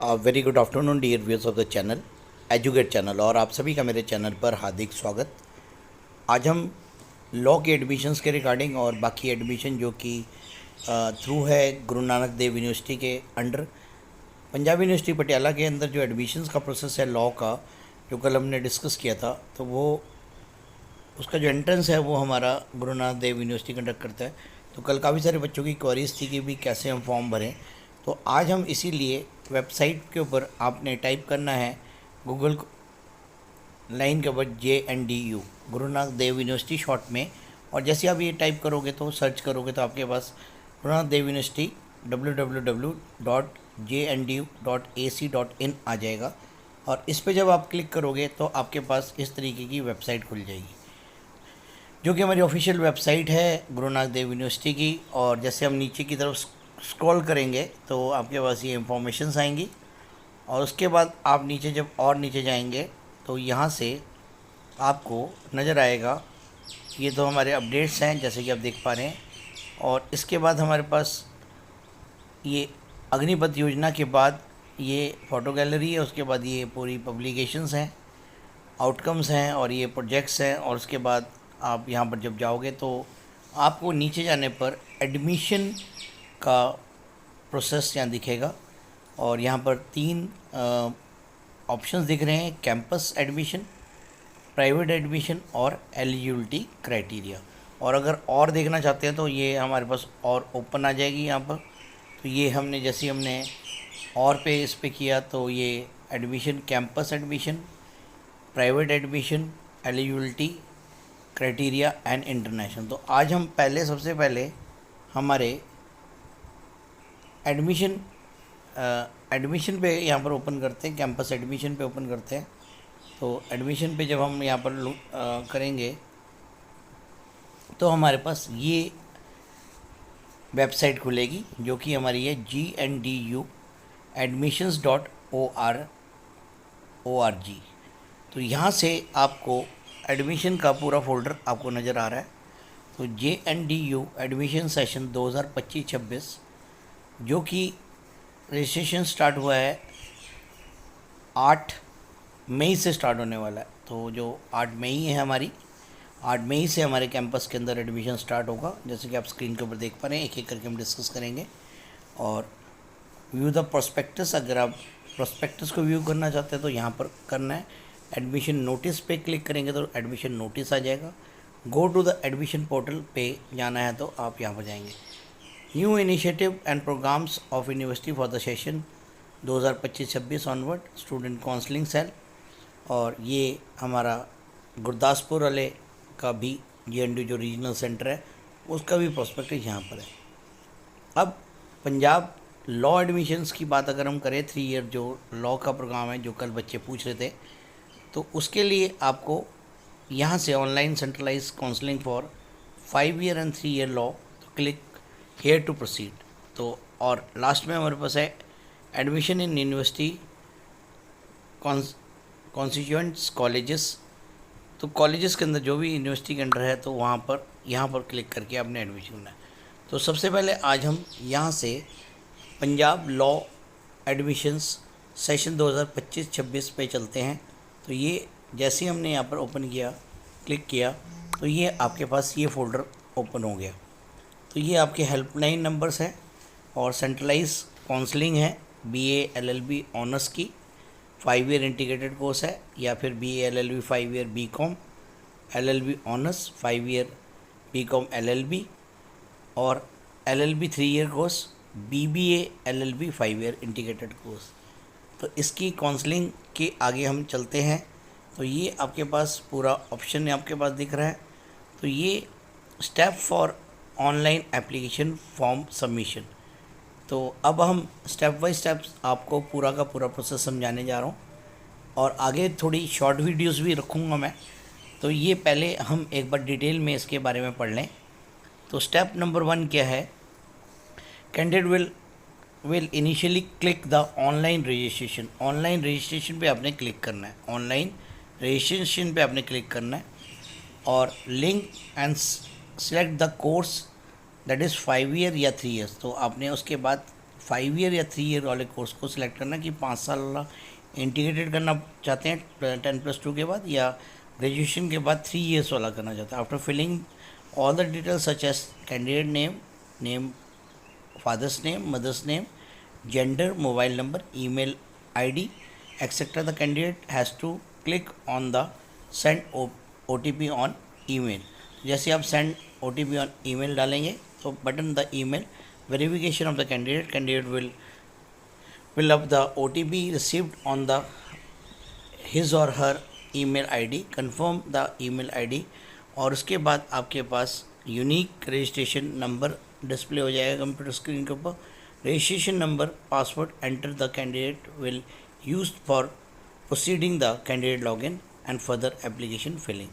Very good afternoon dear viewers of the channel Educate channel और आप सभी का मेरे चैनल पर हार्दिक स्वागत। आज हम लॉ के एडमिशन्स के रिगार्डिंग और बाकी एडमिशन जो कि थ्रू है गुरु नानक देव यूनिवर्सिटी के अंडर पंजाब यूनिवर्सिटी पटियाला के अंदर जो एडमिशन्स का प्रोसेस है लॉ का, जो कल हमने डिस्कस किया था, तो वो उसका जो एंट्रेंस है वो हमारा गुरु नानक देव यूनिवर्सिटी कंडक्ट करता है। तो कल काफ़ी सारे बच्चों की क्वेरीज थी कि भी कैसे हम फॉर्म भरें, तो आज हम इसीलिए वेबसाइट के ऊपर आपने टाइप करना है गूगल लाइन के ऊपर JNDU Guru Nanak Dev university short में, और जैसे आप ये टाइप करोगे तो सर्च करोगे तो आपके पास गुरु नानक देव यूनिवर्सिटी www.jndu.ac.in आ जाएगा। और इस पे जब आप क्लिक करोगे तो आपके पास इस तरीके की वेबसाइट खुल जाएगी जो कि हमारी ऑफिशियल वेबसाइट है गुरु नानक देव यूनिवर्सिटी की। और जैसे हम नीचे की तरफ स्क्रॉल करेंगे तो आपके पास ये इंफॉर्मेशंस आएंगी, और उसके बाद आप नीचे जब और नीचे जाएंगे तो यहाँ से आपको नज़र आएगा, ये तो हमारे अपडेट्स हैं जैसे कि आप देख पा रहे हैं। और इसके बाद हमारे पास ये अग्निपथ योजना के बाद ये फ़ोटो गैलरी है, उसके बाद ये पूरी पब्लिकेशंस हैं, आउटकम्स हैं और ये प्रोजेक्ट्स हैं। और उसके बाद आप यहाँ पर जब जाओगे तो आपको नीचे जाने पर एडमिशन का प्रोसेस यहाँ दिखेगा, और यहाँ पर 3 ऑप्शंस दिख रहे हैं, कैंपस एडमिशन, प्राइवेट एडमिशन और एलिजिबिलिटी क्राइटेरिया। और अगर और देखना चाहते हैं तो ये हमारे पास और ओपन आ जाएगी यहाँ पर। तो ये हमने जैसे हमने और पे इस पे किया तो ये admission, campus admission, private admission, eligibility criteria and international. तो आज हम सबसे पहले हमारे एडमिशन पे यहाँ पर ओपन करते हैं, कैंपस एडमिशन पे ओपन करते हैं। तो एडमिशन पे जब हम यहाँ पर करेंगे तो हमारे पास ये वेबसाइट खुलेगी जो कि हमारी है GNDU admissions.org। तो यहाँ से आपको एडमिशन का पूरा फोल्डर आपको नज़र आ रहा है। तो JNDU एडमिशन सेशन 2025-26 जो कि रजिस्ट्रेशन स्टार्ट हुआ है 8 मई से स्टार्ट होने वाला है। तो जो 8 मई है हमारी, 8 मई से हमारे कैंपस के अंदर एडमिशन स्टार्ट होगा। जैसे कि आप स्क्रीन के ऊपर देख पा रहे हैं, एक एक करके हम डिस्कस करेंगे। और व्यू द प्रोस्पेक्टस, अगर आप प्रोस्पेक्टस को व्यू करना चाहते हैं तो यहाँ पर करना है। एडमिशन नोटिस पे क्लिक करेंगे तो एडमिशन नोटिस आ जाएगा। Go to the admission portal पे जाना है तो आप यहाँ पर जाएंगे। New initiative and programmes of university for the session 2025-26 onward, student counselling cell. और ये हमारा गुरदासपुर वाले का भी JNDU जो रीजनल सेंटर है उसका भी प्रोस्पेक्टस यहाँ पर है। अब पंजाब लॉ एडमिशन्स की बात अगर हम करें, 3 ईयर जो लॉ का प्रोग्राम है जो कल बच्चे पूछ रहे थे, तो उसके लिए आपको यहाँ से online centralise counselling for 5 year and 3 year law, तो क्लिक हेयर टू प्रोसीड। तो और लास्ट में हमारे पास है admission in university constituents colleges. तो कॉलेजेस के अंदर जो भी यूनिवर्सिटी के अंडर है तो वहाँ पर यहाँ पर क्लिक करके आपने एडमिशन करना है। तो सबसे पहले आज हम यहाँ से पंजाब लॉ एडमिशन्स सेशन 2025-26 पे चलते हैं। तो ये जैसे ही हमने यहाँ पर ओपन किया, क्लिक किया, तो ये आपके पास ये फ़ोल्डर ओपन हो गया। तो ये आपके हेल्पलाइन नंबर्स हैं और सेंट्रलाइज काउंसलिंग है BA LLB ऑनर्स की 5 ईयर इंटीग्रेटेड कोर्स है, या फिर BA LLB 5 year BCom LLB honours 5 year BCom LLB, और LLB 3 year course BBA LLB 5 year integrated course. तो इसकी काउंसलिंग के आगे हम चलते हैं। तो ये आपके पास पूरा ऑप्शन आपके पास दिख रहा है। तो ये step for online application form submission. तो अब हम स्टेप बाय स्टेप आपको पूरा का पूरा प्रोसेस समझाने जा रहा हूँ, और आगे थोड़ी शॉर्ट वीडियोस भी रखूँगा मैं। तो ये पहले हम एक बार डिटेल में इसके बारे में पढ़ लें। तो स्टेप नंबर 1 क्या है, candidate will initially click the online registration. Online registration पे आपने क्लिक करना है, ऑनलाइन रजिस्ट्रेशन पे आपने क्लिक करना है, और link and select the course that is 5 year या 3 ईयर्स। तो आपने उसके बाद 5 ईयर या 3 ईयर वाले कोर्स को सिलेक्ट करना कि 5 साल वाला इंटीग्रेटेड करना चाहते हैं 10+2 के बाद, या ग्रेजुएशन के बाद 3 ईयर्स वाला करना चाहते हैं। After filling all the details such as candidate name, father's name, mother's name, gender, mobile number, email ID etcetera, the candidate has to click on the send OTP on email. जैसे आप send OTP on email डालेंगे तो button the email verification of the candidate will fill up the OTP received on the his or her email ID, confirm the email ID, और उसके बाद आपके पास unique registration number display हो जाएगा computer screen के ऊपर। Registration number, password enter the candidate will use for proceeding the candidate login and further application filling.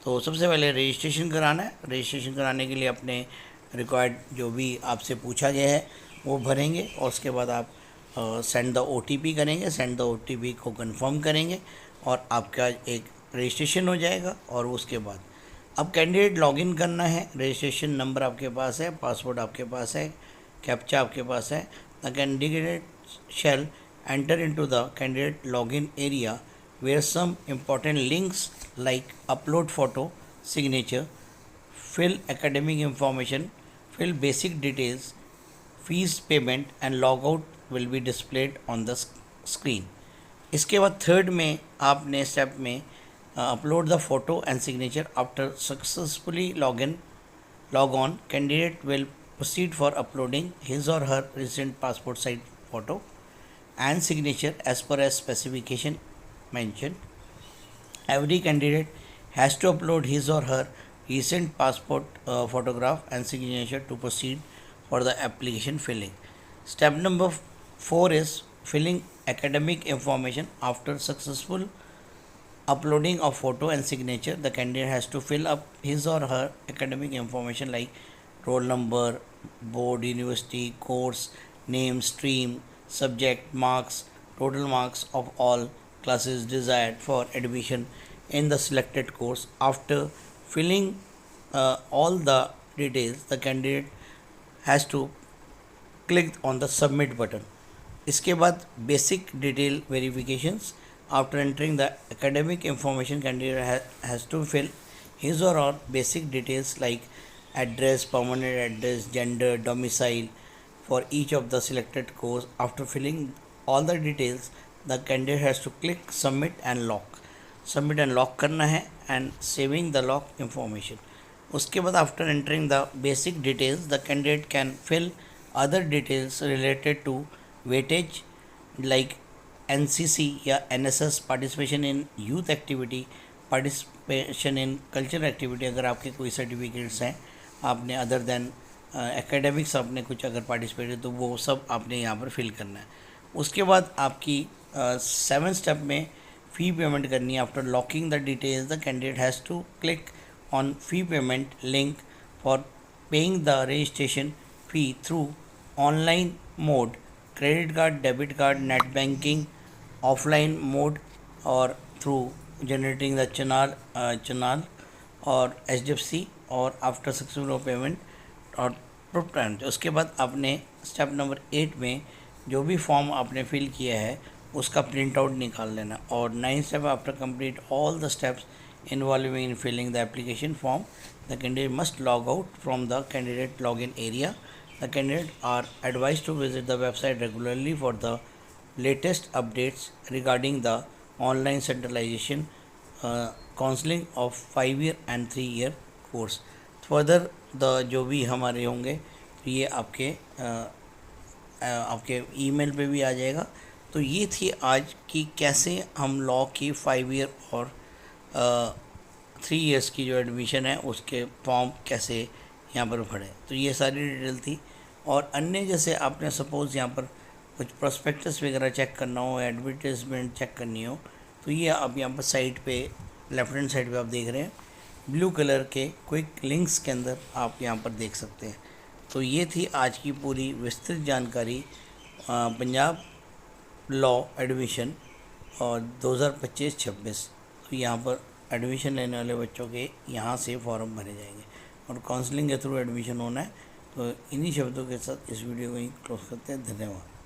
तो सबसे पहले रजिस्ट्रेशन कराना है। रजिस्ट्रेशन कराने के लिए अपने रिक्वायर्ड जो भी आपसे पूछा गया है वो भरेंगे, और उसके बाद आप सेंड द OTP करेंगे। सेंड द OTP को कंफर्म करेंगे और आपका एक रजिस्ट्रेशन हो जाएगा। और उसके बाद अब कैंडिडेट लॉगिन करना है। रजिस्ट्रेशन नंबर आपके पास है, पासवर्ड आपके पास है, कैप्चा आपके पास है। The candidate shall enter into the candidate login area where some important links like upload photo, signature, fill academic information, fill basic details, fees payment and log out will be displayed on the screen. इसके बाद third में आपने step में upload the photo and signature. After successfully log on candidate will proceed for uploading his और her recent passport size photo and signature as पर as specification mentioned. Every candidate has to upload his or her recent passport photograph and signature to proceed for the application filling. Step number 4 is filling academic information. After successful uploading of photo and signature, the candidate has to fill up his or her academic information like roll number, board, university, course, name, stream, subject, marks, total marks of all classes desired for admission in the selected course. After filling all the details, the candidate has to click on the submit button. इसके बाद basic detail verifications. After entering the academic information, candidate has to fill his or her basic details like address, permanent address, gender, domicile for each of the selected course. After filling all the details, the candidate has to click submit and lock. Submit and lock करना है and saving the lock information. उसके बाद after entering the basic details, the candidate can fill other details related to weightage like NCC या NSS, participation in youth activity, participation in cultural activity। अगर आपके कोई certificates हैं, आपने other than academics आपने कुछ अगर पार्टिसिपेट है तो वो सब आपने यहाँ पर फिल करना है। उसके बाद आपकी 7 स्टेप में फ़ी पेमेंट करनी है। After locking the details, the candidate has to click on fee payment link for paying the registration fee through online mode, credit card, debit card, net banking, offline mode और through generating the चनाल और HDFC। और after successful payment और proof payment, उसके बाद आपने step number 8 में जो भी फॉर्म आपने फिल किया है उसका प्रिंट आउट निकाल लेना। और 9 step, after complete all the steps involving in filling the application form, the candidate must log out from the candidate login area. The candidate are advise to visit the website regularly for the latest updates regarding the online centralisation counselling of 5 year and 3 year course. Further the जो भी हमारे होंगे तो ये आपके email पे भी आ जाएगा। तो ये थी आज की कैसे हम लॉ की 5 ईयर और 3 ईयर्स की जो एडमिशन है उसके फॉर्म कैसे यहाँ पर भरें। तो ये सारी डिटेल थी। और अन्य जैसे आपने सपोज़ यहाँ पर कुछ प्रोस्पेक्टस वगैरह चेक करना हो, एडवर्टाइजमेंट चेक करनी हो, तो ये आप यहाँ पर साइड पे लेफ्ट हैंड साइड पे आप देख रहे हैं ब्लू कलर के क्विक लिंक्स के अंदर आप यहाँ पर देख सकते हैं। तो ये थी आज की पूरी विस्तृत जानकारी पंजाब लॉ एडमिशन और 2025-26। तो यहाँ पर एडमिशन लेने वाले बच्चों के यहाँ से फॉर्म भरे जाएंगे और काउंसलिंग के थ्रू एडमिशन होना है। तो इन्हीं शब्दों के साथ इस वीडियो को ही क्लोज करते हैं। धन्यवाद।